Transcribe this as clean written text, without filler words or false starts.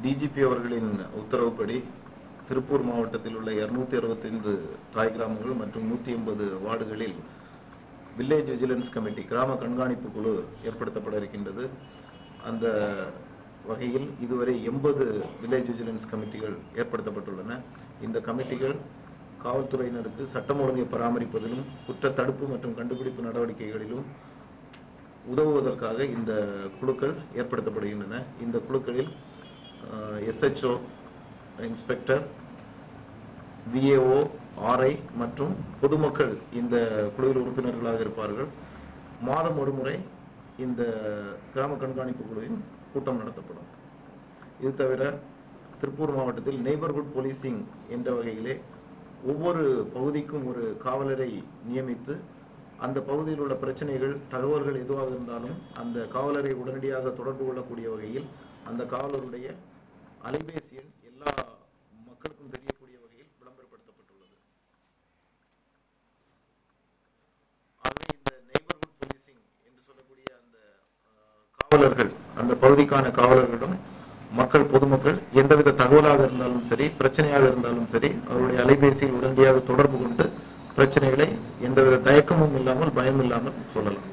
DGP அவர்களின் உத்தரவுப்படி திருப்பூர் மாவட்டத்தில் உள்ள 265 தாய் கிராமங்கள் மற்றும் 180 வார்டுகளில் வில்லேஜ் விஜிலன்ஸ் கமிட்டி கிராம கண்காணிப்பு குழு ஏற்படுத்தப்பட இருக்கின்றது. அந்த வகையில் இதுவரை 80 வில்லேஜ் விஜிலன்ஸ் கமிட்டிகள் ஏற்படுத்தப்பட்டுள்ளன. இந்த கமிட்டிகள் காவல்துறையினருக்கு சட்டம் ஒழுங்கை பராமரிப்பதிலும் குற்ற தடுப்பு மற்றும் கண்டுபிடிப்பு நடவடிக்கைகளிலும் உதவுவதற்காக இந்த குழுக்கள் ஏற்படுத்தப்படுகின்றன. இந்த குழுக்களில் SHO, இன்ஸ்பெக்டர், VAO, RI மற்றும் பொதுமக்கள் இந்த குழுவில் உறுப்பினர்களாக இருப்பார்கள். மாதம் ஒரு முறை இந்த கிராம கண்காணிப்பு குழுவின் கூட்டம் நடத்தப்படும். இது தவிர திருப்பூர் மாவட்டத்தில் நெய்பர்ஹுட் போலீசிங் என்ற வகையிலே ஒவ்வொரு பகுதிக்கும் ஒரு காவலரை நியமித்து அந்த பகுதியில் உள்ள பிரச்சனைகள், தகவல்கள் எதுவாக இருந்தாலும் அந்த காவலரை உடனடியாக தொடர்பு கொள்ளக்கூடிய வகையில் அந்த காவலருடைய அலைபேசி எண் எல்லா மக்களுக்கும் தெரியக்கூடிய வகையில் விளம்பரப்படுத்தப்பட்டுள்ளது. ஆகவே இந்த நெய்பர்ஹுட் போலீசிங் என்று சொல்லக்கூடிய அந்த காவலர்கள், அந்த பகுதிக்கான காவலர்களிடம் மக்கள், பொதுமக்கள் எந்தவித தகவலாக இருந்தாலும் சரி, பிரச்சனையாக இருந்தாலும் சரி, அவருடைய அலைபேசியில் உடனடியாக தொடர்பு கொண்டு பிரச்சனைகளை எந்தவித தயக்கமும் இல்லாமல், பயம் இல்லாமல் சொல்லலாம்.